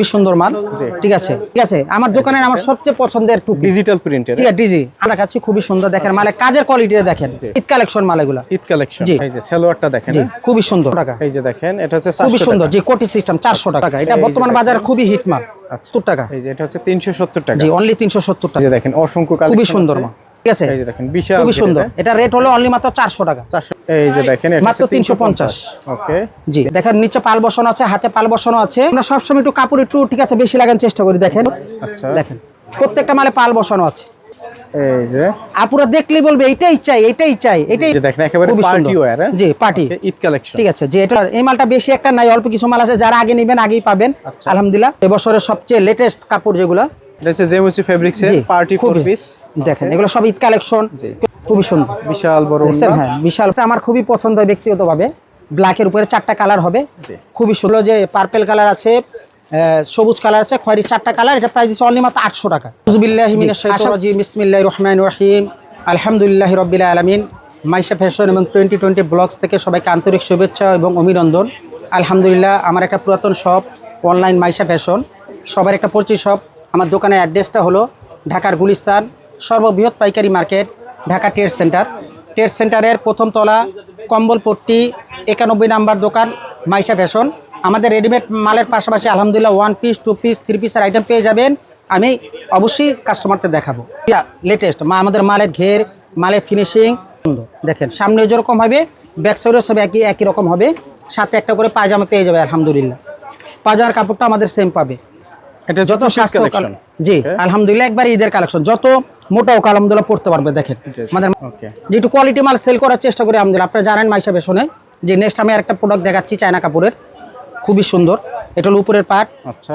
খুব সুন্দর মাল। ঠিক আছে ঠিক আছে, আমার দোকানের আমার সবচেয়ে পছন্দের টুপি ডিজিটাল প্রিন্টের। ঠিক আছে ডিজি আমরা কাছে খুবই সুন্দর। দেখেন মালের কাজের কোয়ালিটিটা দেখেন, ঈদ কালেকশন মাল এগুলা, ঈদ কালেকশন। এই যে সালোয়ারটা দেখেন, জি খুবই সুন্দর টাকা। এই যে দেখেন এটা হচ্ছে খুবই 400 সুন্দর, টাকা। জি কোটি সিস্টেম 400 টাকা। এটা বর্তমান বাজারে খুবই হিট মাল। 70 টাকা। এই যে এটা হচ্ছে 370 টাকা। জি অনলি 370 টাকা। এই যে দেখেন অসংখ্য কালেকশন, খুবই সুন্দর মাল। ঠিক আছে এই যে দেখেন বিশাল, খুবই সুন্দর। এটা রেট হলো অনলি মাত্র 400 টাকা। 400। এই যে দেখেন এটা মাত্র 350। ওকে জি দেখেন নিচে পাল বসানো আছে, হাতে পাল বসানো আছে। আমরা সবসময় একটু কাপড় একটু ঠিক আছে বেশি লাগানোর চেষ্টা করি। দেখেন আচ্ছা দেখেন প্রত্যেকটা মালে পাল বসানো আছে। এই যে আপুরা দেখলেই বলবে এটাই চাই এটাই চাই এটাই। যে দেখেন একেবারে পার্টি ওয়্যার। জি পার্টি ঈদ কালেকশন। ঠিক আছে, যে এটা এই মালটা বেশি একটা নাই, অল্প কিছু মাল আছে, যারা আগে নেবেন আগেই পাবেন। আলহামদুলিল্লাহ এবছরের সবচেয়ে লেটেস্ট কাপড় যেগুলো, এটা হচ্ছে জেমুচি ফেব্রিক্স এর পার্টি 4 পিস। দেখেন এগুলো সব ঈদ কালেকশন, খুবই সুন্দর বিশাল বড় ওন্না। হ্যাঁ বিশাল। আমার খুবই পছন্দ ব্যক্তিগতভাবে, ব্ল্যাকের উপরে 4টা কালার হবে, খুবই সুন্দর। যে পার্পল কালার আছে, সবুজ কালার আছে, খয়েরি 4টা কালার। এটা প্রাইস দিচ্ছে অনলি মাত্র 800 টাকা। আউযুবিল্লাহি মিনাশ শাইতানির রাজিম, বিসমিল্লাহির রহমানির রহিম, আলহামদুলিল্লাহি রাব্বিল আলামিন। মাইশা ফ্যাশন এবং 2020 ব্লগস থেকে সবাইকে আন্তরিক শুভেচ্ছা এবং অভিনন্দন। আলহামদুলিল্লাহ আমার একটা পুরাতন শপ অনলাইন মাইশা ফ্যাশন, সবার একটা পরিচিত শপ। আমার দোকানের অ্যাড্রেসটা হলো ঢাকার গুলিস্তান সর্ববৃহৎ পাইকারি market, Dhaka trade centre. Trade সেন্টারের প্রথম তলা, কম্বলপট্টি 91 নাম্বার দোকান মাইশা ফ্যাশন। আমাদের রেডিমেড মালের পাশাপাশি আলহামদুলিল্লাহ 1 পিস 2 পিস 3 পিসের আইটেম পেয়ে যাবেন। আমি অবশ্যই কাস্টমারদের দেখাবো লেটেস্ট আমাদের মালের ঘের, মালের ফিনিশিং সুন্দর। দেখেন সামনে যেরকম হবে ব্যাক সাইডও সব একই রকম হবে, সাথে একটা করে পায়জামা পেয়ে যাবে আলহামদুলিল্লাহ। পায়জামার কাপড়টা আমাদের সেম পাবে। এটা যত স্বাস্থ্য কালেকশন, জি আলহামদুলিল্লাহ একবার ঈদের কালেকশন, যত মোটা হোক আলহামদুলিল্লাহ পড়তে পারবে। দেখেন আমাদের যেটু কোয়ালিটি মাল সেল করার চেষ্টা করি আলহামদুলিল্লাহ। আপনারা জানেন মাইশা ফ্যাশনে যে নেক্সট আমি আরেকটা প্রোডাক্ট দেখাচ্ছি চায়না কাপড়ের, খুবই সুন্দর। এটা হলো উপরের পার্ট। আচ্ছা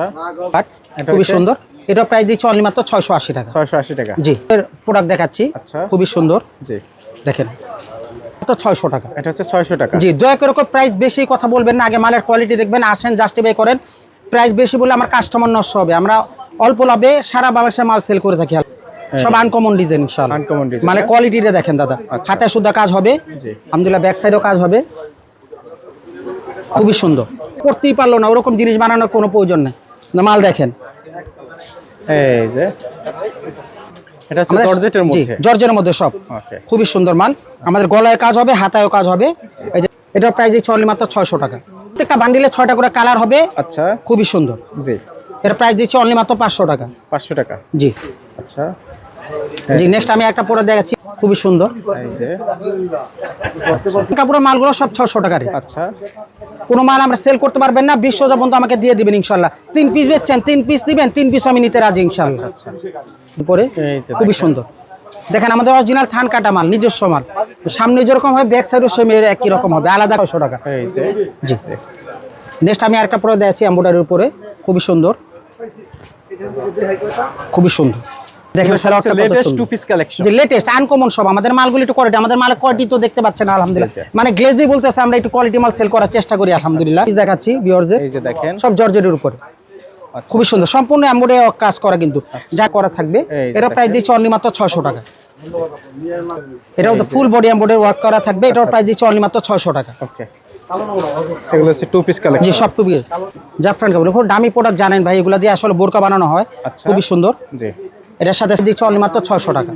পার্ট খুবই সুন্দর। এটা প্রাইস দিচ্ছে অনলি মাত্র 680 টাকা। 680 টাকা। জি এর প্রোডাক্ট দেখাচ্ছি, খুবই সুন্দর। জি দেখেন তো 600 টাকা। এটা হচ্ছে 600 টাকা। জি দয়া করে প্রাইস বেশি কথা বলবেন না, আগে মালের কোয়ালিটি দেখবেন, আসেন জাস্টিফাই করেন। প্রাইস বেশি বলে আমার কাস্টমার নষ্ট হবে। আমরা অল্প লাভে সারা বাংলাদেশে মাল সেল করে থাকি, সব আনকমন ডিজাইন ইনশাআল্লাহ। আনকমন ডিজাইন মানে কোয়ালিটিটা দেখেন দাদা, হাতে সুদ্ধা কাজ হবে, আলহামদুলিল্লাহ ব্যাক সাইডেও কাজ হবে, খুবই সুন্দর। পড়তেই পারলো না, ওরকম জিনিস বানানোর কোনো প্রয়োজন নেই। মাল দেখেন এই যে এটা হচ্ছে জর্জেটের মধ্যে, জর্জেটের মধ্যে সব খুবই সুন্দর মাল। আমাদের গলায় কাজ হবে, হাতায়ও কাজ হবে। এই যে এটার প্রাইস দিচ্ছে অনলি মাত্র 600 টাকা। প্রত্যেকটা বান্ডিলে 6টা করে কালার হবে। আচ্ছা খুবই সুন্দর। জি এর প্রাইস দিচ্ছে অনলি মাত্র 500 টাকা। 500 টাকা জি। আচ্ছা জি নেক্সট আমি একটা প্রোডাক্ট দেখাচ্ছি, খুবই সুন্দর। এই যে কাপড়ের মালগুলো সব 600 টাকার। আচ্ছা কোনো মাল আমরা সেল করতে পারবেন না, 20 পর্যন্ত আমাকে দিয়ে দিবেন ইনশাআল্লাহ। 3 পিস বেচছেন 3 পিস দিবেন, 3 পিস আমি নিতে রাজি ইনশাআল্লাহ। আচ্ছা উপরে খুবই সুন্দর। দেখেন আমাদের অরিজিনাল থান কাটা মাল, নিজস্ব মাল। সামনে যেরকম হবে ব্যাক সাইডও সেম একই রকম হবে, আলাদা 600 টাকা। এই যে জি নেক্সট আমি আরেকটা প্রোডাক্ট দেখাচ্ছি এমব্রয়ডারির উপরে, খুবই সুন্দর, খুবই সুন্দর। দেখেন সালোয়ারটা কত সুন্দর, টু পিস কালেকশন, যে লেটেস্ট আনকমন সব আমাদের মালগুলো একটু কোয়ালিটি, আমাদের মালের কোয়ালিটি তো দেখতে পাচ্ছেন আলহামদুলিল্লাহ। মানে গ্লেজি বলতেছে আমরা একটু কোয়ালিটি মাল সেল করার চেষ্টা করি আলহামদুলিল্লাহ। দেখাচ্ছি ভিউয়ারদের, এই যে দেখেন সব জর্জেটের উপরে, খুবই সুন্দর, সম্পূর্ণ এমব্রয়ডারি কাজ করা, কিন্তু যা করা থাকবে। এটা প্রাইস দিচ্ছে অনলি মাত্র 600 টাকা। এটাও তো ফুল বডি এমব্রয়ডারি ওয়ার্ক করা থাকবে। এটার প্রাইস দিচ্ছে অনলি মাত্র 600 টাকা। ওকে এগুলো হচ্ছে টু পিস কালেকশন, জি সব টু পিস জাফরান কাপড়, খুব দামি প্রোডাক্ট জানেন ভাই, এগুলো দিয়ে আসলে বোরকা বানানো হয়, খুবই সুন্দর। জি এটার সাথে দিচ্ছে অনলি মাত্র 600 টাকা।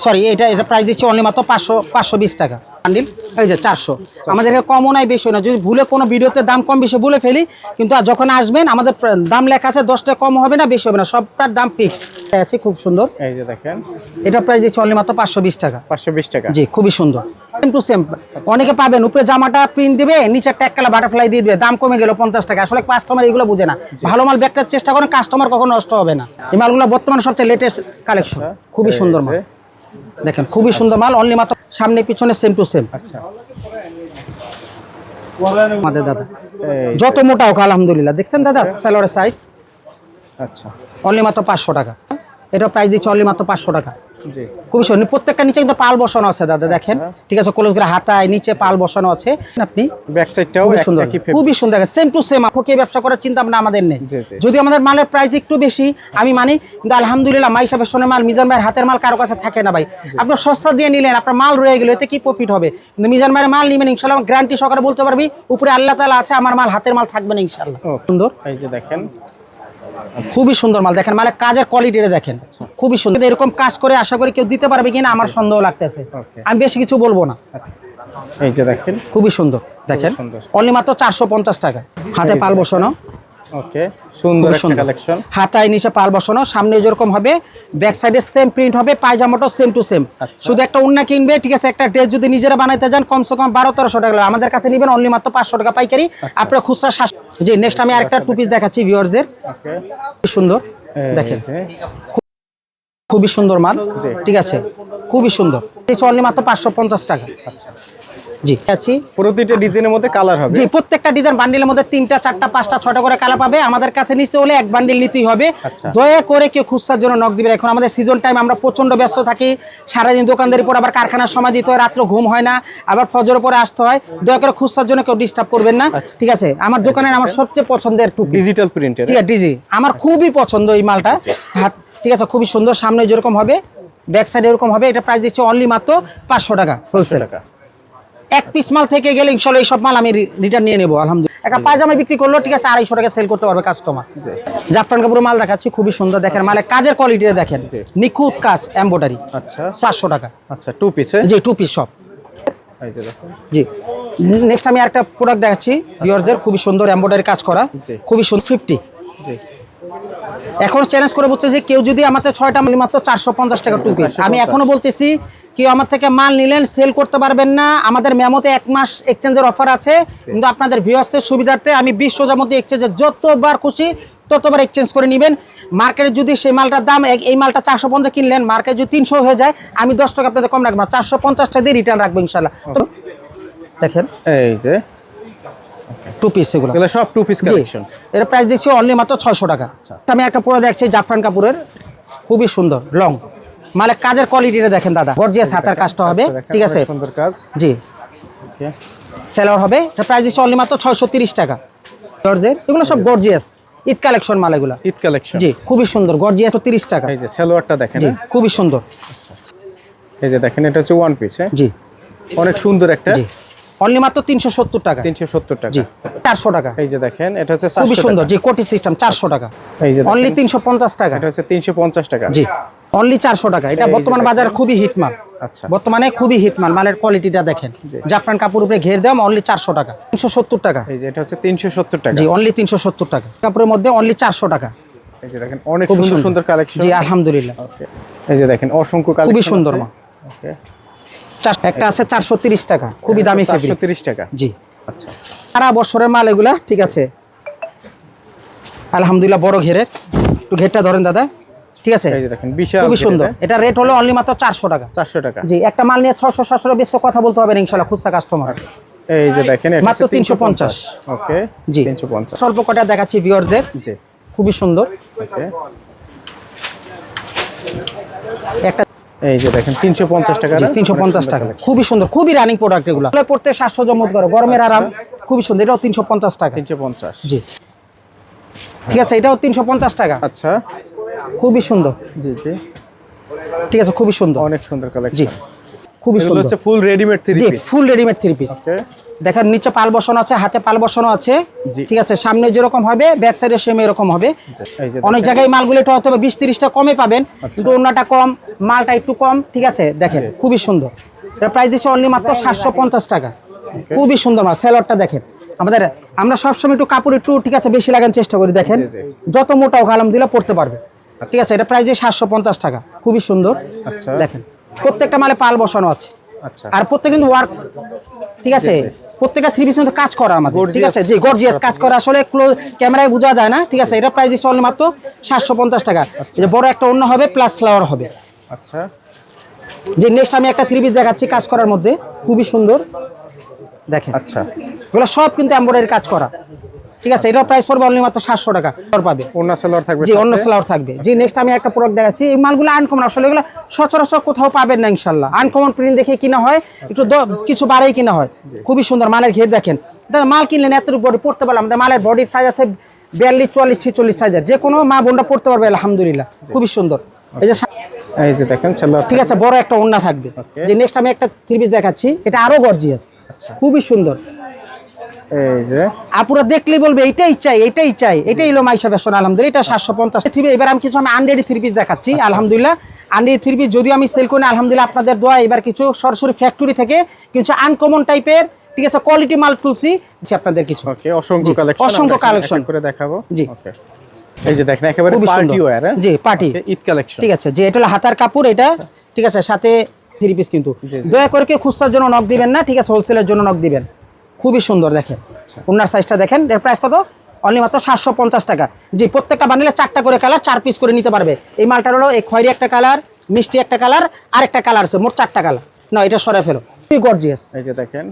সরি এটা প্রাইস দিচ্ছে অনলি মাত্র 520 টাকা বান্ডিল। এই যে 400। আমাদের কমও নাই বেশি না, যদি ভুলে কোনো ভিডিওতে দাম কম বেশি বলে ফেলি, কিন্তু যখন আসবেন আমাদের দাম লেখা আছে, 10 টাকা কম হবে না বেশি হবে না, সবটার দাম ফিক্সড আছে, খুব সুন্দর। এই যে দেখেন এটা প্রাইস দিচ্ছে অনলি মাত্র 520 টাকা। 520 টাকা জি খুবই সুন্দর, সেম টু সেম। অনেকে পাবেন উপরে জামাটা প্রিন্ট দিবে, নিচে একটা কালা বাটারফ্লাই দিয়ে দিবে, দাম কমে গেল 50 টাকা। আসলে কাস্টমার এগুলো বুঝে না, ভালো মাল ব্যাক করার চেষ্টা করেন, কাস্টমার কখনো নষ্ট হবে না। এই মালগুলো বর্তমানে সবচেয়ে লেটেস্ট কালেকশন, খুবই সুন্দর মাল। দেখেন খুবই সুন্দর মাল, অনলি মাত্র সামনে পিছনে সেম টু সেম। আচ্ছা আমাদের দাদা যত মোটা হোক আলহামদুলিল্লাহ, দেখছেন দাদা সালোয়ারের সাইজ। আচ্ছা অনলি মাত্র 500 টাকা। এটা প্রাইস দিচ্ছে অনলি মাত্র 500 টাকা। জি খুবই সুন্দর, প্রত্যেকটা নিচে কিন্তু পাল বসানো আছে দাদা, দেখেন ঠিক আছে, কলেজ করে হাতায় নিচে পাল বসানো আছে। আপনি ব্যাক সাইডটাও খুবই সুন্দর, একই খুবই সুন্দর, সেম টু সেম। আপকে ব্যবসা করার চিন্তা ভাবনা আমাদের নেই। জি, জি। যদি আমাদের মালের প্রাইস একটু বেশি আমি মানি, কিন্তু আলহামদুলিল্লাহ মাই সাহেবের সোনের মাল, মিজান ভাইয়ের হাতের মাল কারো কাছে থাকে না ভাই। আপনি সস্তা দিয়ে নিলেন, আপনার মাল রয়ে গেল, এতে কি প্রফিট হবে? কিন্তু মিজান ভাইয়ের মাল নিবেন ইনশাআল্লাহ, গ্যারান্টি সহকারে বলতে পারবি উপরে আল্লাহ তাআলা আছে, আমার মাল হাতের মাল থাকবে না ইনশাআল্লাহ। ও, সুন্দর, এই যে দেখেন খুবই সুন্দর মাল, দেখেন মালের কাজের কোয়ালিটিটা দেখেন, খুবই সুন্দর। এরকম কাজ করে আশা করি কেউ দিতে পারবে কিনা আমার সন্দেহ লাগতেছে, ওকে। আমি বেশি কিছু বলবো না। এই যে দেখেন খুবই সুন্দর, দেখেন সুন্দর। অনলি মাত্র 450 টাকা, হাতে পাল বসানো, ওকে, সুন্দর খুবই একটা সুন্দর। কালেকশন। হাতায় নিচে পাল বসানো, সামনে যেরকম হবে ব্যাক সাইডে সেম প্রিন্ট হবে, পায়জামাটাও সেম টু সেম। শুধু একটা ওড়না কিনবে, ঠিক আছে, একটা ড্রেস যদি নিজেরা বানাইতে যান কমসে কম 1200-1300 টাকা লাগবে। আমাদের কাছে নেবেন অনলি মাত্র 500 টাকা পাইকারি, আপনার খুচরা 700। জি, নেক্সট আমি আরেকটা টু পিস দেখাচ্ছি ভিউয়ারদের, ওকে, খুব সুন্দর, দেখেন এই যে, খুবই সুন্দর মাল, জি। ঠিক আছে, খুবই সুন্দর। এই অনলি মাত্র 550 টাকা। আচ্ছা, জি আছি। প্রতিটা ডিজাইনের মধ্যে কালার হবে। জি, প্রত্যেকটা ডিজাইন বান্ডিলের মধ্যে 3টা 4টা 5টা 6টা করে কালার পাবে। আমাদের কাছে নিতে হলে এক বান্ডিল নিতেই হবে। আচ্ছা। দয়া করে কেউ খুচরার জন্য নক দিবেন। এখন আমাদের সিজন টাইম, আমরা প্রচন্ড ব্যস্ত থাকি, সারাদিন দোকানদারির পর আবার কারখানার সময় দিতে হয়, রাত্রে ঘুম হয় না, আবার ফজরের পরে আসতে হয়। দয়া করে খুচরার জন্য কেউ ডিস্টার্ব করবেন না, ঠিক আছে? আমার দোকানের আমার সবচেয়ে পছন্দের টুপি, ডিজিটাল প্রিন্টের। ঠিক আছে, ডিজি আমার খুবই পছন্দ এই মালটা, হাত, ঠিক আছে, খুবই সুন্দর। সামনে যেরকম হবে ব্যাক সাইডে এরকম হবে। এটা প্রাইস দিচ্ছে অনলি মাত্র 500 টাকা হোলসেল। টাকা। এক পিস মাল থেকে গেলে ইনশাআল্লাহ এই সব মাল আমি রিটার্ন নিয়ে নেবো আলহামদুলিল্লাহ। একটা পায়জামা বিক্রি করলো, ঠিক আছে, 250 টাকা সেল করতে পারবে কাস্টমার। জাফরান কাপড়ের মাল দেখাচ্ছি, খুবই সুন্দর, দেখেন মালের কাজের কোয়ালিটিটা দেখেন, নিখুঁত কাজ, এমব্রয়ডারি, আচ্ছা 700 টাকা। আচ্ছা, টু পিসে। জি, টু পিস সব। এই যে দেখেন, জি, নেক্সট আমি আরেকটা প্রোডাক্ট দেখাচ্ছি ভিউয়ারদের, খুবই সুন্দর এমব্রয়ডারি কাজ করা, জি। খুবই সুন্দর। 50 জি, এখন চ্যালেঞ্জ করে বলছে যে কেউ যদি আমার থেকে 6টা মাল মাত্র 450 টাকা টু পিস। আমি এখনো বলতেছি কেউ আমার থেকে মাল নিলেন সেল করতে পারবেন না। আমাদের মেমোতে 1 মাস এক্সচেঞ্জের অফার আছে, কিন্তু আপনাদের ভিউয়ার্সদের সুবিধার্থে আমি 20 রোজার মধ্যে এক্সচেঞ্জের যতবার খুশি ততবার এক্সচেঞ্জ করে নেবেন। মার্কেটে যদি সেই মালটার দাম, এই মালটা 450 কিনলেন, মার্কেটে যদি 300 হয়ে যায়, আমি 10 টাকা আপনাদের কম রাখবো না, 450 টাকা দিয়ে রিটার্ন রাখবো ইনশাআল্লাহ। তো দেখেন এই যে টু পিস, এগুলো এগুলো সব টু পিস কালেকশন। এর প্রাইস দিচ্ছি অনলি মাত্র 600 টাকা। আমি একটা পুরো দেখছি জাফরান কাপড়ের, খুবই সুন্দর লং, মানে কাজের কোয়ালিটিটা দেখেন দাদা, গর্জিয়াস হাতের কাজটা হবে, ঠিক আছে, সুন্দর কাজ। জি, ওকে, সেলার হবে। এর প্রাইস দিচ্ছি অনলি মাত্র 630 টাকা। জর্জের এগুলো সব গর্জিয়াস ঈদ কালেকশন মাল এগুলো, ঈদ কালেকশন। জি, খুবই সুন্দর, গর্জিয়াস 30 টাকা। এই যে সালোয়ারটা দেখেন, জি, খুবই সুন্দর, এই যে দেখেন, এটা হচ্ছে ওয়ান পিস। হ্যাঁ, জি অনেক সুন্দর একটা। জি, অনলি মাত্র 370 টাকা। 370 টাকা। জি, 400 টাকা। এই যে দেখেন, এটা হচ্ছে খুবই 700 সুন্দর, টাকা। জি, কোটি সিস্টেম 400 টাকা। এই যে অনলি দেখেন, 350 টাকা। এটা হচ্ছে 350 টাকা। জি, অনলি 400 টাকা। এটা এই যে বর্তমান দেখেন। বাজারে খুবই হিট মাল, আচ্ছা, বর্তমানে খুবই হিট মাল। মালের কোয়ালিটিটা দেখেন, জি। জাফরান কাপড় উপরে ঘের দেওয়া, অনলি 400 টাকা। 370 টাকা। এই যে এটা হচ্ছে 370 টাকা। জি, অনলি 370 টাকা। কাপড়ের মধ্যে অনলি 400 টাকা। এই যে দেখেন, অনেক খুবই সুন্দর সুন্দর কালেকশন। জি, আলহামদুলিল্লাহ, ওকে, এই যে দেখেন, অসংখ্য কালেকশন। খুবই সুন্দর মাল। ওকে, একটা আছে 430 টাকা, খুবই দামি ফেব্রিক। 430 টাকা। জি, আচ্ছা, সারা বছরের মাল এগুলা, ঠিক আছে, আলহামদুলিল্লাহ, বড় ঘেরের। একটু ঘেরটা ধরেন দাদা, ঠিক আছে, এই যে দেখেন, বিশাল খুবই সুন্দর। ঘেরের। এটা রেট হলো অনলি মাত্র 400 টাকা। 400 টাকা। জি, একটা মাল নিয়ে 600-700 বেশি কথা বলতে হবে না ইনশাআল্লাহ খুচরা কাস্টমার। এই যে দেখেন, এটা মাত্র হচ্ছে 350। ওকে, জি, 350। স্বল্প কটা দেখাচ্ছি ভিউয়ারদের, জি, খুবই সুন্দর। ওকে, একটা এই যে দেখেন, 350 টাকা। 350 টাকা, খুবই সুন্দর, খুবই রানিং প্রোডাক্ট এগুলো। পড়তে 700 জমত করে, গরমের আরাম, খুবই সুন্দর। এটাও 350 টাকা। 350। জি, ঠিক আছে, এটাও 350 টাকা। আচ্ছা, খুবই সুন্দর, জি জি, ঠিক আছে, খুবই সুন্দর, অনেক সুন্দর জি, কালেকশন। খুবই এগুলো সুন্দর। হচ্ছে ফুল রেডিমেড থ্রি জি, পিস। ফুল রেডিমেড 3 পিস। ওকে, দেখেন নিচে পাল বসানো আছে, হাতে পাল বসানো আছে, জি। ঠিক আছে, সামনে যেরকম হবে ব্যাক সাইডে সেম এরকম হবে। এই যে অনেক দেখেন, জায়গায় মালগুলো একটু হয়তো 20-30টা কমে পাবেন, কিন্তু অন্যটা কম, মালটা একটু কম, ঠিক আছে, দেখেন খুবই সুন্দর। এর প্রাইস দিচ্ছে অনলি মাত্র 750 টাকা। খুবই সুন্দর মাল। সেলরটা দেখেন, আমরা সবসময় একটু কাপড় একটু, ঠিক আছে, বেশি লাগানোর চেষ্টা করি। দেখেন জি, জি। যত মোটা হোক আলহামদুলিল্লাহ পড়তে পারবে, ঠিক আছে। এটা প্রাইস 750 টাকা, খুবই সুন্দর। আচ্ছা, দেখেন প্রত্যেকটা মালে পাল বসানো আছে, আচ্ছা, আর প্রত্যেক কিন্তু ওয়ার্ক, ঠিক আছে, প্রত্যেকটা 3 পিস কাজ করা আমাদের, ঠিক আছে, জি, গর্জিয়াস কাজ করা, আসলে ক্যামেরায় বোঝা যায় না, ঠিক আছে। এটা প্রাইস দিচ্ছে অনলি মাত্র 750 টাকা। এই যে বড় একটা অন্য হবে, প্লাস ফ্লাওয়ার হবে। আচ্ছা, যে নেক্সট আমি একটা 3 পিস দেখাচ্ছি কাজ করার মধ্যে, খুবই সুন্দর, দেখেন। আচ্ছা, এগুলো সব কিন্তু এমব্রয়ডারি কাজ করা, ঠিক আছে, এটার প্রাইস পড়বে অনলি মাত্র 700 টাকা পাবে। ওন্না সালোয়ার থাকবে জি, অন্য সালোয়ার থাকবে। জি, নেক্সট আমি একটা প্রোডাক্ট দেখাচ্ছি। এই মালগুলো আনকমন, আসলে এগুলো সচরাচর কোথাও পাবেন না ইনশাআল্লাহ। আনকমন প্রিন্ট দেখে কিনা হয়, একটু কিছু বাড়াই কিনা হয়। খুবই সুন্দর মালের ঘের দেখেন। মাল কিনলেন এতটুকু বডি পড়তে পারলাম, আমাদের মালের বডির সাইজ আছে 42, 44, 46 সাইজের, যে কোনো মা বোনটা পড়তে পারবে আলহামদুলিল্লাহ। খুবই সুন্দর। এই যে দেখেন সালোয়ার, ঠিক আছে, বড় একটা ওন্না থাকবে। যে নেক্সট আমি একটা থ্রি পিস দেখাচ্ছি, এটা আরো গর্জিয়াস, খুবই সুন্দর। এই যে আপুরা দেখলেই বলবে এটাই চাই, এটাই চাই, এটাই হলো মাইশা ফ্যাশন। আলহামদুলিল্লাহ, এটা 750 থ্রি পিস। এবার আমি কিছু আনরেডি থ্রি পিস দেখাচ্ছি। আলহামদুলিল্লাহ, আনরেডি থ্রি পিস যদিও আমি সেল করি না, আলহামদুলিল্লাহ আপনাদের দোয়া। এবার কিছু সরাসরি ফ্যাক্টরি থেকে কিছু আনকমন টাইপের, ঠিক আছে, কোয়ালিটি মাল তুলছি আপনাদের কিছু। ওকে, অসংখ্য কালেকশন, অসংখ্য কালেকশন করে দেখাবো। জি, ওকে, এই যে দেখেন একেবারে পার্টি ওয়্যার। জি, পার্টি ঈদ কালেকশন। ঠিক আছে, যে এটা হলো হাতার কাপড়, এটা ঠিক আছে, সাথে থ্রি পিস। কিন্তু দয়া করে কেউ খুচরার জন্য নক দিবেন না, ঠিক আছে, হোলসেলের জন্য নক দিবেন। খুবই সুন্দর দেখেন, ওনার সাইজটা দেখেন। এর প্রাইস কত? অনলি মাত্র 750 টাকা। জি, প্রত্যেকটা বান্ডেলে 4টা করে কালার, 4 পিস করে নিতে পারবে। এই মালটার হলো এই খয়েরি একটা কালার, মিষ্টি একটা কালার, আর একটা কালার আছে, মোট 4টা কালার। না, এটা সরে ফেলো, খুবই গর্জিয়াস। এই যে দেখেন,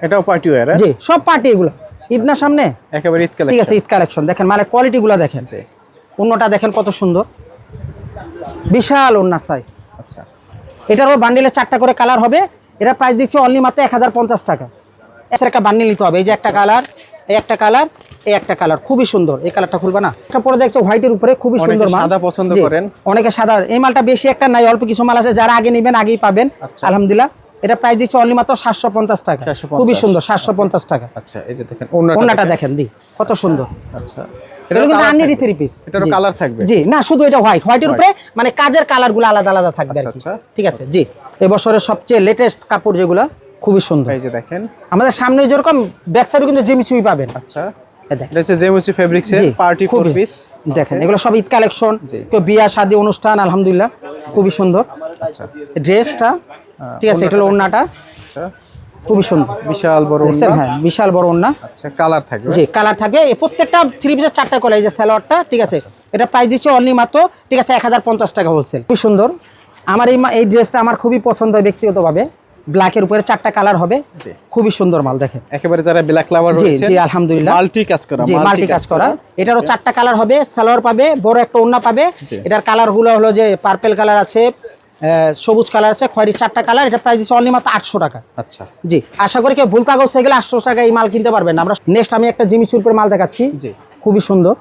এটাও পার্টি ওয়্যার। জি, সব পার্টি এগুলো। ঈদ না সামনে, একেবারে ঈদ কালেকশন। ঠিক আছে, ঈদ কালেকশন। দেখেন মালের কোয়ালিটি গুলো দেখেন, ওন্নাটা দেখেন কত সুন্দর, বিশাল ওন্নার সাইজ। আচ্ছা, এটারও বান্ডেলে 4টা করে কালার হবে। এটা প্রাইস দিচ্ছি অনলি মাত্র 1050 টাকা। একটা বান্ডেল নিতে হবে। এই যে একটা কালার, এই একটা কালার, এই একটা কালার, খুবই সুন্দর। এই কালারটা খুলবা না? এটা পরে দেখছো হোয়াইটের উপরে, খুবই সুন্দর মাল। সাদা পছন্দ করেন অনেকে সাদা। এই মালটা বেশি একটা নাই, অল্প কিছু মাল আছে, যারা আগে নেবেন আগেই পাবেন। আলহামদুলিল্লাহ, এটা প্রাইস দিচ্ছি অনলি মাত্র 750 টাকা। খুবই সুন্দর, 750 টাকা। আচ্ছা, এই যে দেখেন ওন্নাটা দেখেন, জি, কত সুন্দর। আচ্ছা, এটা কিন্তু আনরেডি থ্রি পিস। এটারও কালার থাকবে? জি, না, শুধু এটা হোয়াইটের উপরে, মানে কাজের কালারগুলো আলাদা আলাদা থাকবে আর কি। ঠিক আছে, জি, এই বছরের সবচেয়ে লেটেস্ট কাপড় যেগুলো, খুবই সুন্দর। এই যে দেখেন, আমাদের সামনে যেরকম ব্যাক সাইডে কিন্তু জিমিচুই পাবেন। আচ্ছা, এটা হচ্ছে জেমুচি ফেব্রিক্স এর পার্টি ফোর পিস। দেখেন এগুলো সব ঈদ কালেকশন, তো বিয়া শাদী অনুষ্ঠান, আলহামদুলিল্লাহ খুবই সুন্দর। আচ্ছা, ড্রেসটা ঠিক আছে, এটা হলো ওন্নাটা, খুবই সুন্দর, বিশাল বড় ওন্না। হ্যাঁ, বিশাল বড় ওন্না। আচ্ছা, কালার থাকবে? জি, কালার থাকবে। এই প্রত্যেকটা থ্রি পিসের 4টা করে। এই যে সালোয়ারটা, ঠিক আছে, এটা প্রাইস দিচ্ছে অনলি মাত্র, ঠিক আছে, 1050 টাকা হোলসেল। খুব সুন্দর। আমার এই ড্রেসটা আমার খুবই পছন্দ হয় ব্যক্তিগতভাবে। ব্ল্যাকের উপরে 4টা কালার হবে, খুবই সুন্দর মাল। দেখেন একেবারে যারা ব্ল্যাক লাভার রয়েছে, জি আলহামদুলিল্লাহ, মাল্টি কাজ করা, জি, মাল্টি কাজ করা। এটারও 4টা কালার হবে, সালোয়ার পাবে, বড় একটা ওন্না পাবে। এটার কালারগুলো হলো যে পার্পল কালার আছে, সবুজ কালার আছে, খয়েরি, 4টা কালার। এটা প্রাইস দিচ্ছে অনলি মাত্র 800 টাকা। আচ্ছা, জি, আশা করি কেউ ভুলতা গোছে গেলে 800 টাকা এই মাল কিনতে পারবেন না। আমরা নেক্সট আমি একটা জিমিচুর উপরে মাল দেখাচ্ছি। জি, খুবই সুন্দর।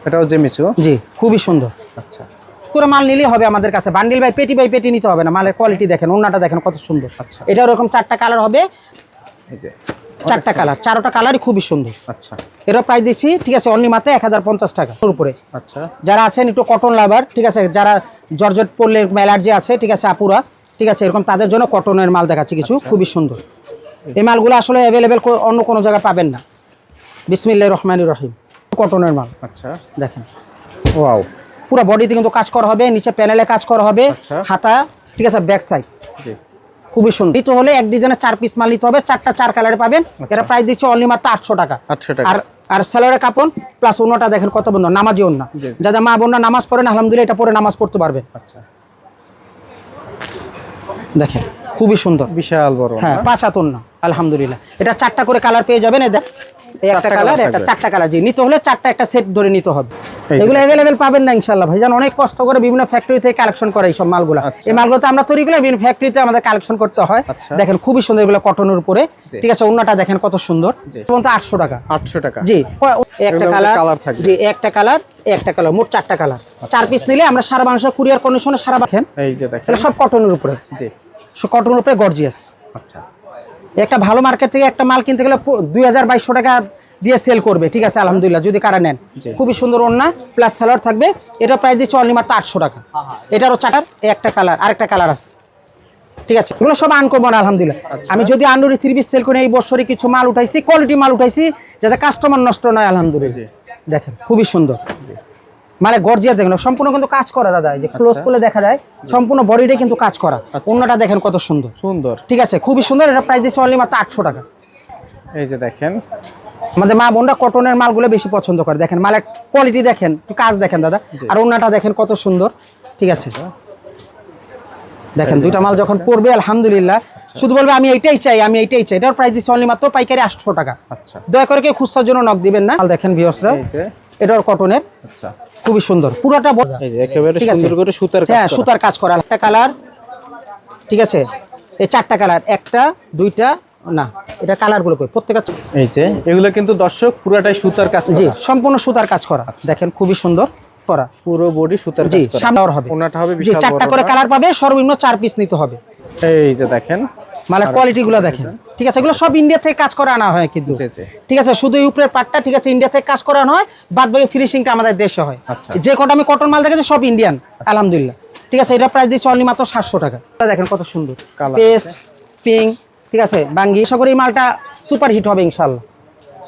এটাও জেমিচু। জি, খুবই সুন্দর। আচ্ছা, পুরো মাল নিলেই হবে আমাদের কাছে, বান্ডিল বাই পেটি নিতে হবে না। মালের কোয়ালিটি দেখেন, ওন্নাটা দেখেন কত সুন্দর। আচ্ছা, এটা এরকম 4টা কালার হবে। এই যে 4টা কালার, 4টা কালারই খুবই সুন্দর। আচ্ছা, এর প্রাইস দিচ্ছি, ঠিক আছে, অনলি মাত্র 1050 টাকা উপরে। আচ্ছা, যারা আছেন একটু কটন লাভার, ঠিক আছে, যারা জর্জেট পরলে অ্যালার্জি আছে, ঠিক আছে, আপুরা, ঠিক আছে, এরকম তাদের জন্য কটনের মাল দেখাচ্ছি কিছু, খুবই সুন্দর। এই মালগুলো আসলে অ্যাভেলেবেল অন্য কোনো জায়গায় পাবেন না। বিসমিল্লাহির রহমানির রহিম, কটনের মাল। আচ্ছা, দেখেন, ওয়াও, পুরো বডিতে কিন্তু কাজ করা হবে, নিচে প্যানেলে কাজ করা হবে, হাতা, ঠিক আছে, ব্যাক সাইড, জি, খুবই সুন্দর। নিতে হলে এক ডিজাইনের 4 পিস মাল নিতে হবে, 4টা 4 কালারে পাবেন। এর প্রাইস দিচ্ছে অনলি মাত্র 800 টাকা। 800 টাকা। আর সালোয়ারের কাপড় প্লাস ওন্নাটা দেখেন কত সুন্দর, নামাজি ওন্না। যারা মা বোনরা নামাজ পড়েন, আলহামদুলিল্লাহ এটা পরে নামাজ পড়তে পারবেন। আচ্ছা, দেখেন খুবই সুন্দর, বিশাল বড়। হ্যাঁ, 5 হাত ওন্না, আলহামদুলিল্লাহ। এটা 4টা করে কালার পেয়ে যাবেন। এই একটা কালার, একটা 4টা কালার। জি, নিতে হলে 4টা একটা সেট ধরে নিতে হবে। এগুলো অ্যাভেলেবেল পাবেন না ইনশাআল্লাহ। ভাইজান অনেক কষ্ট করে বিভিন্ন ফ্যাক্টরি থেকে কালেকশন করে এই সব মালগুলো। এই মালগুলো তো আমরা তৈরি করে বিভিন্ন ফ্যাক্টরিতে আমাদের কালেকশন করতে হয়। দেখেন খুবই সুন্দর, এগুলো কটনের উপরে, ঠিক আছে, ওন্নাটা দেখেন কত সুন্দর। 800 টাকা। 800 টাকা। জি, একটা কালার থাকবে। জি, একটা কালার, একটা কালার, মোট 4টা কালার। 4 পিস নিলে আমরা সারা বাংলাদেশে কুরিয়ার কন্ডিশনে সারা দেখেন। এই যে দেখেন, এটা সব কটনের উপরে। জি, সব কটনের উপরে গর্জিয়াস। আচ্ছা, একটা ভালো মার্কেট থেকে একটা মাল কিনতে গেলে 2200 টাকা দিয়ে সেল করবে, ঠিক আছে, আলহামদুলিল্লাহ, যদি কারা নেন। খুবই সুন্দর ওন্না প্লাস সালোয়ার থাকবে। এটা প্রাইস দিচ্ছে অনলি মাত্র 800 টাকা। এটারও 4টার একটা কালার, আরেকটা কালার আছে, ঠিক আছে। এগুলো সব আনকমন, আলহামদুলিল্লাহ। আমি যদি আন্ডুরি থ্রি পিস সেল করি, এই বছরই কিছু মাল উঠাইছি, কোয়ালিটি মাল উঠাইছি, যাতে কাস্টমার নষ্ট নয়, আলহামদুলিল্লাহ। দেখেন খুবই সুন্দর, মানে গর্জিয়াস। দেখেন সম্পূর্ণ কিন্তু কাজ করা দাদা, এই যে ক্লোজ করলে দেখা যায় সম্পূর্ণ বডিটা কিন্তু কাজ করা। ওন্নাটা দেখেন কত সুন্দর, সুন্দর, ঠিক আছে, খুবই সুন্দর। এটা প্রাইস দিচ্ছে অনলি মাত্র 800 টাকা। এই যে দেখেন, আমাদের মা বোনরা কটনের মালগুলো বেশি পছন্দ করে। দেখেন মালের কোয়ালিটি দেখেন, একটু কাজ দেখেন দাদা, আর ওন্নাটা দেখেন কত সুন্দর, ঠিক আছে। দেখেন দুইটা মাল যখন পরবে, আলহামদুলিল্লাহ শুধু বলবে আমি এইটাই চাই, আমি এইটাই চাই। এটার প্রাইস দিচ্ছি অনলি মাত্র পাইকারি 800 টাকা। আচ্ছা, দয়া করে কেউ খুচরার জন্য নক দিবেন না। মাল দেখেন ভিউয়ার্সরা, এই যে এটার কটনের, আচ্ছা, খুবই সুন্দর পুরোটা। এই যে একেবারে ঠিক আছে। সুন্দর করে সুতার কাজ হ্যাঁ, করা। সুতার কাজ করা। একটা কালার, ঠিক আছে, এই 4টা কালার, একটা দুইটা না, এটা কালারগুলো কই প্রত্যেকটা। এই যে এগুলো কিন্তু দর্শক পুরোটাই সুতার কাজ জি, করা। সম্পূর্ণ সুতার কাজ করা। দেখেন খুবই সুন্দর করা, পুরো বডি সুতার জি, কাজ করা। সামনে আর হবে, ওনাটা হবে জি, বিশাল 4টা বড় করে ওড়না। কালার পাবে, সর্বনিম্ন 4 পিস নিতে হবে। এই যে দেখেন মালের কোয়ালিটি গুলো দেখেন, ঠিক আছে, এগুলো সব ইন্ডিয়া থেকে কাজ করা আনা হয় কিন্তু, জি জি ঠিক আছে, শুধু এই উপরের পাটটা, ঠিক আছে, ইন্ডিয়া থেকে কাজ করানো হয়, বাদ বাকি ফিনিশিংটা আমাদের দেশে হয়। আচ্ছা। যে কটা আমি কটন মাল দেখেছি সব ইন্ডিয়ান, আলহামদুলিল্লাহ। ঠিক আছে, এটা প্রাইস দিচ্ছি অনলি মাত্র 700 টাকা। দেখেন কত সুন্দর কালার পেস্ট পিঙ্ক, ঠিক আছে, বাঙ্গি। আশা করি এই মালটা সুপার হিট হবে ইনশাআল্লাহ,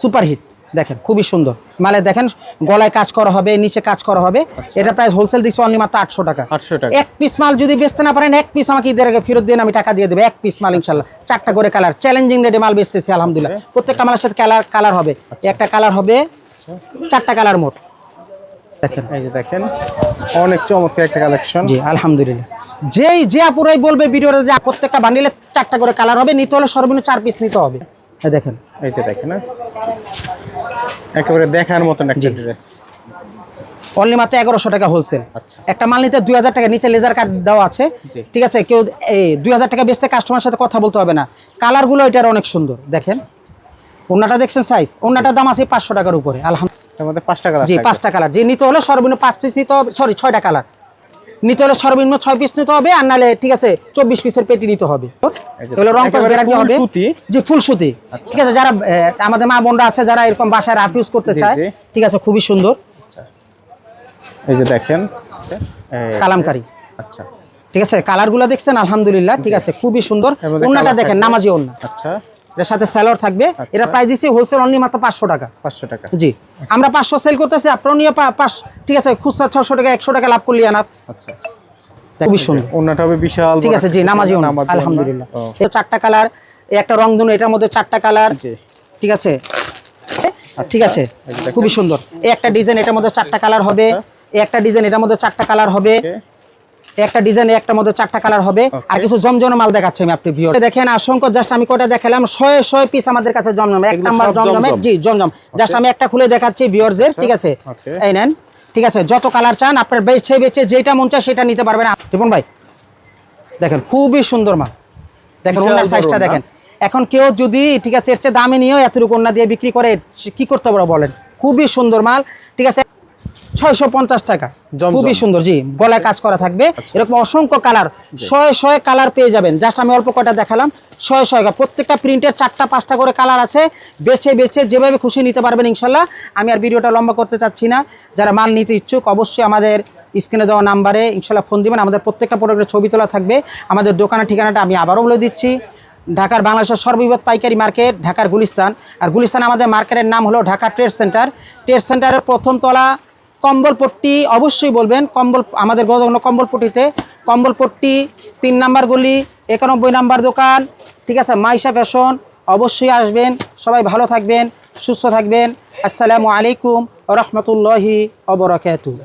সুপার হিট। দেখেন খুবই সুন্দর মালে, দেখেন গলায় কাজ করা হবে, নিচে কাজ করা হবে। এটা প্রাইস হোলসেল দিচ্ছি অনলি মাত্র 800 টাকা। 800 টাকা। এক পিস মাল যদি বেচতে না পারেন, এক পিস আমাকে ঈদের আগে ফেরত দিয়ে আমি টাকা দিয়ে দেবো। এক পিস মাল ইনশাআল্লাহ, 4টা করে কালার, চ্যালেঞ্জিং রেটে মাল বেচতেছি আলহামদুলিল্লাহ। প্রত্যেকটা মালের সাথে কালার হবে, একটা কালার হবে, 4টা কালার মোট। দেখেন এই যে দেখেন অনেক চমৎকার একটা কালেকশন। জি আলহামদুলিল্লাহ। যে আপুরাই বলবে ভিডিওতে যে প্রত্যেকটা বান্ডিলে 4টা করে কালার হবে, নিতে হলে সর্বনিম্ন 4 পিস নিতে হবে। এই দেখেন, এই যে দেখেন একেবারে দেখার মতন একটা ড্রেস। অনলি মাত্র 1100 টাকা হোলসেল। আচ্ছা, একটা মাল নিতে 2000 টাকা, নিচে লেজার কার্ড দেওয়া আছে, জি। ঠিক আছে। কেউ এই 2000 টাকা বেচতে কাস্টমার সাথে কথা বলতে হবে না। কালারগুলো এটার অনেক সুন্দর। দেখেন ওন্নাটা দেখছেন সাইজ, ওন্নাটার দাম আছে 500 টাকার উপরে আলহামদুলিল্লাহ। এর মধ্যে 5টা কালার জি, থাকবে। 5টা কালার। যে নিতে হলে সর্বনিম্ন 5 পিস নিতে হবে, সরি 6টা কালার নিতে হলে সর্বনিম্ন 6 পিস নিতে হবে, আর নাহলে ঠিক আছে 24 পিসের পেটি নিতে হবে। এগুলো রং কস গ্যারান্টি হবে, জি, ফুল সুতি। ঠিক আছে, যারা আমাদের মা বোনরা আছে যারা এরকম বাসায় রাফ ইউজ করতে চায়, ঠিক আছে, খুবই সুন্দর। আচ্ছা, এই যে দেখেন কালামকারী, আচ্ছা, ঠিক আছে, কালারগুলো দেখছেন আলহামদুলিল্লাহ, ঠিক আছে, খুবই সুন্দর। ওন্নাটা দেখেন নামাজি ওন্না, আচ্ছা, এর সাথে সালোয়ার থাকবে। এটা প্রাইস দিচ্ছি হোলসেল অনলি মাত্র 500 টাকা। 500 টাকা। জি, আমরা 500 সেল করতেছি, আপনারা নিয়ে 5, ঠিক আছে, খুচরা 600 টাকা 100 টাকা লাভ করলি আনা। আচ্ছা, খুবই সুন্দর, ওন্নাটা হবে বিশাল, ঠিক আছে, জি, নামাজি ওন্না আলহামদুলিল্লাহ। এটা 4টা কালার, একটা রংধনু, এটার মধ্যে 4টা কালার, জি, ঠিক আছে, ঠিক আছে, খুবই সুন্দর। এই একটা ডিজাইন, এটার মধ্যে 4টা কালার হবে। এই একটা ডিজাইন, এটার মধ্যে 4টা কালার হবে। একটা ডিজাইন, একটার মধ্যে 4টা কালার হবে। আর কিছু জমজম মাল দেখাচ্ছি আমি, আপনি ভিউয়ার দেখেন। অসংখ্য, জাস্ট আমি কয়টা দেখালাম, 100 পিস আমাদের কাছে জমজম। 1 নাম্বার জমজমে, জি, জমজম। জাস্ট আমি একটা খুলে দেখাচ্ছি ভিউয়ারদের, ঠিক আছে, এই নেন, ঠিক আছে। যত কালার চান আপনার বেছে বেছে যেটা মন চায় সেটা নিতে পারবেন। রিপন ভাই দেখেন খুবই সুন্দর মাল, দেখেন ওনার সাইজটা দেখেন। এখন কেউ যদি, ঠিক আছে, এর চেয়ে দামে নিয়েও এতটুকু ওন্না দিয়ে বিক্রি করে, কি করতে পারো বলেন? খুবই সুন্দর মাল, ঠিক আছে, 650 টাকা, খুবই সুন্দর। জি, গলায় কাজ করা থাকবে, এরকম অসংখ্য কালার, 100 কালার পেয়ে যাবেন। জাস্ট আমি অল্প কয়টা দেখালাম, 100 প্রত্যেকটা প্রিন্টের 4টা 5টা করে কালার আছে। বেছে বেছে যেভাবে খুশি নিতে পারবেন ইনশাল্লাহ। আমি আর ভিডিওটা লম্বা করতে চাচ্ছি না। যারা মাল নিতে ইচ্ছুক অবশ্যই আমাদের স্ক্রিনে দেওয়া নাম্বারে ইনশাল্লাহ ফোন দিবেন। আমাদের প্রত্যেকটা প্রোডাক্টের ছবি তোলা থাকবে। আমাদের দোকানের ঠিকানাটা আমি আবারও বলে দিচ্ছি, ঢাকার বাংলাদেশের সর্ববৃহৎ পাইকারি মার্কেট, ঢাকার গুলিস্তান। আর গুলিস্তান আমাদের মার্কেটের নাম হলো ঢাকা ট্রেড সেন্টার। ট্রেড সেন্টারের প্রথম তলা, কম্বলপট্টি অবশ্যই বলবেন, আমাদের কম্বলপট্টিতে, কম্বলপট্টি 3 নাম্বার গলি, 91 নাম্বার দোকান, ঠিক আছে, মাইশা ফ্যাশন। অবশ্যই আসবেন। সবাই ভালো থাকবেন, সুস্থ থাকবেন। আসসালামু আলাইকুম ওয়া রাহমাতুল্লাহি ওয়া বারাকাতুহু।